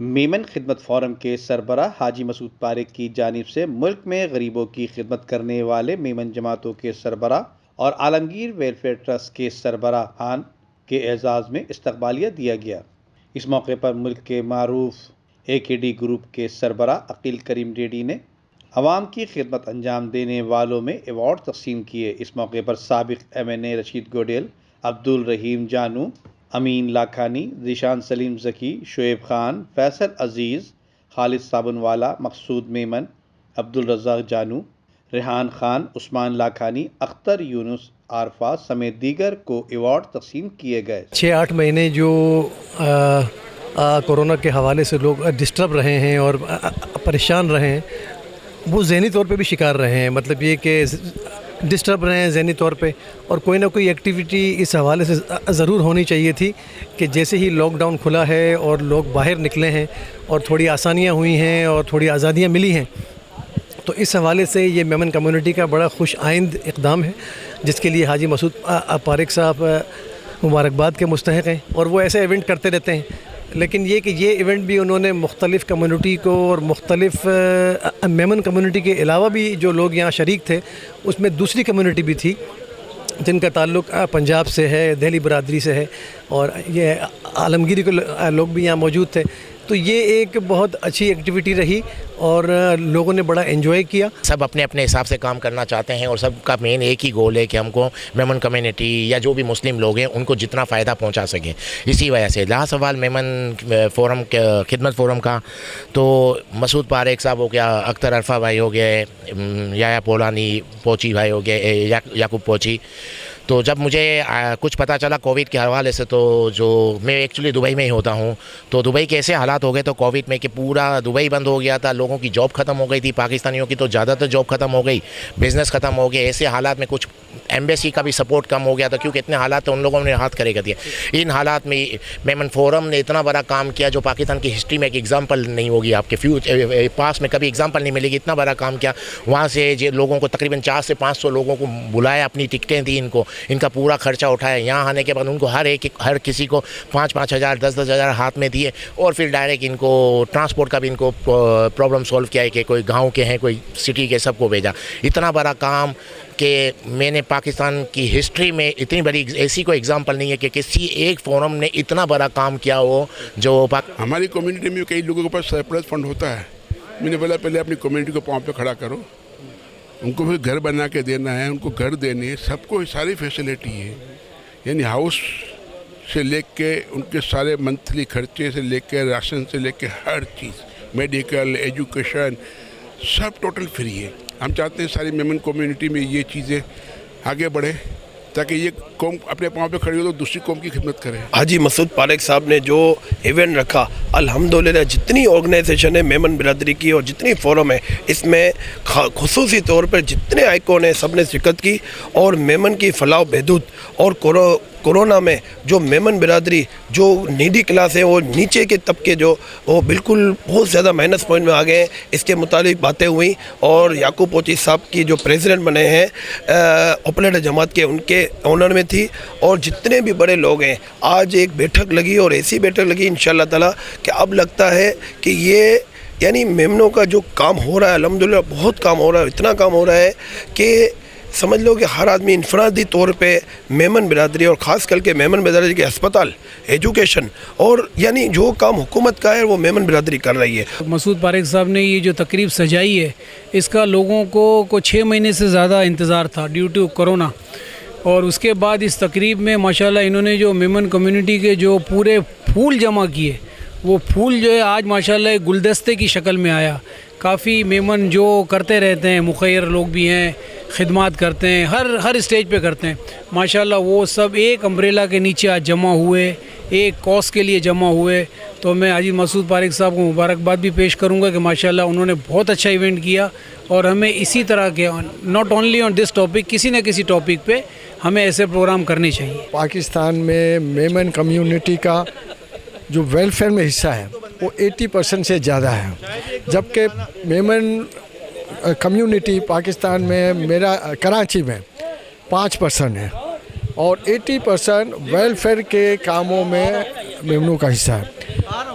میمن خدمت فورم کے سربراہ حاجی مسعود پاریک کی جانب سے ملک میں غریبوں کی خدمت کرنے والے میمن جماعتوں کے سربراہ اور عالمگیر ویلفیئر ٹرسٹ کے سربراہان کے اعزاز میں استقبالیہ دیا گیا۔ اس موقع پر ملک کے معروف AKD گروپ کے سربراہ عقیل کریم ریڈی نے عوام کی خدمت انجام دینے والوں میں ایوارڈ تقسیم کیے۔ اس موقع پر سابق MNA رشید گوڈیل، عبدالرحیم جانو، امین لاکھانی، ذیشان سلیم ذکی، شعیب خان، فیصل عزیز، خالد صابن والا، مقصود میمن، عبدالرزاق جانو، ریحان خان، عثمان لاکھانی، اختر یونس عارفہ سمیت دیگر کو ایوارڈ تقسیم کیے گئے۔ 6-8 مہینے جو کورونا کے حوالے سے لوگ ڈسٹرب رہے ہیں اور پریشان رہے ہیں، وہ ذہنی طور پہ بھی شکار رہے ہیں۔ مطلب یہ کہ ڈسٹرب رہے ہیں ذہنی طور پہ، اور کوئی نہ کوئی ایکٹیویٹی اس حوالے سے ضرور ہونی چاہیے تھی کہ جیسے ہی لاک ڈاؤن کھلا ہے اور لوگ باہر نکلے ہیں اور تھوڑی آسانیاں ہوئی ہیں اور تھوڑی آزادیاں ملی ہیں، تو اس حوالے سے یہ میمن کمیونٹی کا بڑا خوش آئند اقدام ہے، جس کے لیے حاجی مسعود پاریک صاحب مبارکباد کے مستحق ہیں، اور وہ ایسے ایونٹ کرتے رہتے ہیں۔ لیکن یہ کہ یہ ایونٹ بھی انہوں نے مختلف کمیونٹی کو اور مختلف میمن کمیونٹی کے علاوہ بھی جو لوگ یہاں شریک تھے، اس میں دوسری کمیونٹی بھی تھی جن کا تعلق پنجاب سے ہے، دہلی برادری سے ہے، اور یہ عالمگیری کے لوگ بھی یہاں موجود تھے۔ تو یہ ایک بہت اچھی ایکٹیویٹی رہی اور لوگوں نے بڑا انجوائے کیا۔ سب اپنے اپنے حساب سے کام کرنا چاہتے ہیں، اور سب کا مین ایک ہی گول ہے کہ ہم کو میمن کمیونٹی یا جو بھی مسلم لوگ ہیں ان کو جتنا فائدہ پہنچا سکیں۔ اسی وجہ سے رہا سوال میمن فورم خدمت فورم کا، تو مسعود پاریک صاحب ہو گیا، اختر عرفہ بھائی ہو گئے، یا پولانی پوچی بھائی ہو گئے، یعقوب پوچی۔ تو جب مجھے کچھ پتہ چلا کووڈ کے حوالے سے، تو جو میں ایکچولی دبئی میں ہی ہوتا ہوں، تو دبئی کے ایسے حالات ہو گئے تو کووڈ میں کہ پورا دبئی بند ہو گیا تھا، لوگوں کی جاب ختم ہو گئی تھی، پاکستانیوں کی تو زیادہ تر جاب ختم ہو گئی، بزنس ختم ہو گیا۔ ایسے حالات میں کچھ ایمبیسی کا بھی سپورٹ کم ہو گیا تھا، کیونکہ اتنے حالات تو ان لوگوں نے ہاتھ کھڑے کر دیا۔ ان حالات میں میمن فورم نے اتنا بڑا کام کیا جو پاکستان کی ہسٹری میں ایک ایگزامپل نہیں ہوگی، آپ کے پاس میں کبھی ایگزامپل نہیں ملے گی۔ اتنا بڑا کام کیا، وہاں سے لوگوں کو تقریباً 400 سے 500 لوگوں کو بلایا، اپنی ٹکٹیں دی، ان کا پورا خرچہ اٹھایا۔ یہاں آنے کے بعد ان کو ہر کسی کو 5-5 ہزار 10-10 ہزار ہاتھ میں دیے، اور پھر ڈائریکٹ ان کو ٹرانسپورٹ کا بھی ان کو پرابلم سولو کیا ہے کہ کوئی گاؤں کے ہیں، کوئی سٹی کے، سب کو بھیجا۔ اتنا بڑا کام کہ میں نے پاکستان کی ہسٹری میں اتنی بڑی ایسی کوئی ایگزامپل نہیں ہے کہ کسی ایک فورم نے اتنا بڑا کام کیا ہو جو ہماری کمیونٹی میں کئی لوگوں کے پاس سرپلس فنڈ ہوتا ہے۔ میں نے بولا پہلے اپنی کمیونٹی کو پاؤں پہ کھڑا کرو، ان کو پھر گھر بنا کے دینا ہے، ان کو گھر دینے، سب کو ساری فیسلٹی ہے، یعنی ہاؤس سے لے کے ان کے سارے منتھلی خرچے سے لے کے راشن سے لے کے ہر چیز، میڈیکل، ایجوکیشن، سب ٹوٹل فری ہے۔ ہم چاہتے ہیں ساری میمن کمیونٹی میں یہ چیزیں آگے بڑھے تاکہ یہ قوم اپنے پاؤں پہ کھڑی ہو تو دوسری قوم کی خدمت کرے۔ حاجی مسعود پاریک صاحب نے جو ایونٹ رکھا، الحمدللہ جتنی آرگنائزیشن ہے میمن برادری کی اور جتنی فورم ہے، اس میں خصوصی طور پر جتنے آئیکون ہیں سب نے شرکت کی، اور میمن کی فلاح و بہبود اور کورونا میں جو میمن برادری جو نیڈی کلاس ہے، وہ نیچے کے طبقے جو وہ بالکل بہت زیادہ مائنس پوائنٹ میں آ گئے ہیں، اس کے متعلق باتیں ہوئیں۔ اور یعقوب پوچی صاحب کی جو پریزیڈنٹ بنے ہیں آپریٹر جماعت کے، ان کے آنر میں تھی، اور جتنے بھی بڑے لوگ ہیں، آج ایک بیٹھک لگی اور ایسی بیٹھک لگی انشاءاللہ تعالیٰ کہ اب لگتا ہے کہ یہ یعنی میمنوں کا جو کام ہو رہا ہے الحمدللہ بہت کام ہو رہا ہے، اتنا کام ہو رہا ہے کہ سمجھ لو کہ ہر آدمی انفرادی طور پہ میمن برادری اور خاص کر کے میمن برادری کے ہسپتال، ایجوکیشن، اور یعنی جو کام حکومت کا ہے وہ میمن برادری کر رہی ہے۔ مسعود پاریک صاحب نے یہ جو تقریب سجائی ہے، اس کا لوگوں کو 6 مہینے سے زیادہ انتظار تھا ڈیو ٹو کرونا، اور اس کے بعد اس تقریب میں ماشاءاللہ انہوں نے جو میمن کمیونٹی کے جو پورے پھول جمع کیے، وہ پھول جو ہے آج ماشاءاللہ ایک گلدستے کی شکل میں آیا۔ کافی میمن جو کرتے رہتے ہیں، مخیر لوگ بھی ہیں، خدمات کرتے ہیں، ہر اسٹیج پہ کرتے ہیں ماشاءاللہ، وہ سب ایک امبریلا کے نیچے آج جمع ہوئے، ایک کاز کے لیے جمع ہوئے۔ تو میں حاجی مسعود پاریک صاحب کو مبارکباد بھی پیش کروں گا کہ ماشاءاللہ انہوں نے بہت اچھا ایونٹ کیا، اور ہمیں اسی طرح کے not only on this topic, کسی نہ کسی ٹاپک پہ ہمیں ایسے پروگرام کرنے چاہیے۔ پاکستان میں میمن کمیونٹی کا جو ویلفیئر میں حصہ ہے وہ 80% سے زیادہ ہے، جبکہ میمن کمیونٹی پاکستان میں میرا کراچی میں 5% ہے، اور 80% ویلفیئر کے کاموں میں میمنوں کا حصہ ہے۔